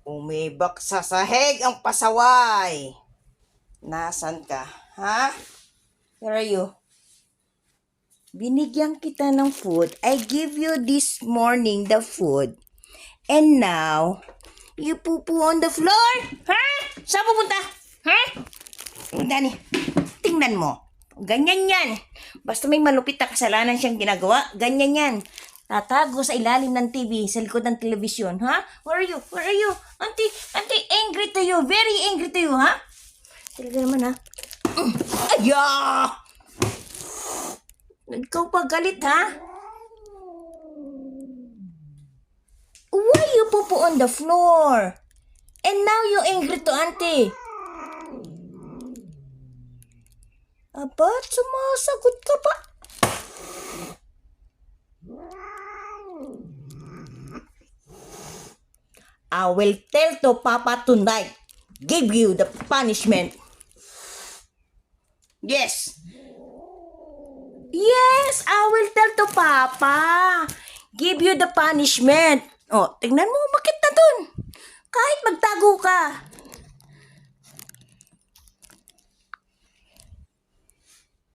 Umibak sa sahig ang pasaway. Nasaan ka? Ha? Where are you? Binigyan kita ng food. I give you this morning the food. And now, you poo-poo on the floor? Ha? Saan pupunta? Ha? Dani, tingnan mo. Ganyan yan. Basta may malupit na kasalanan siyang ginagawa, ganyan yan. Tatago sa ilalim ng TV, sa likod ng telebisyon, ha? Where are you? Where are you? Auntie, angry to you. Very angry to you, ha? Talaga naman, ha? Aya! Ikaw pa galit, ha? Why you poo on the floor? And now you angry to auntie. Aba, sumasagot ka pa. I will tell to Papa tonight. Give you the punishment. Yes. Yes, I will tell to Papa. Give you the punishment. Oh, tingnan mo, bakit na dun? Kahit magtago ka,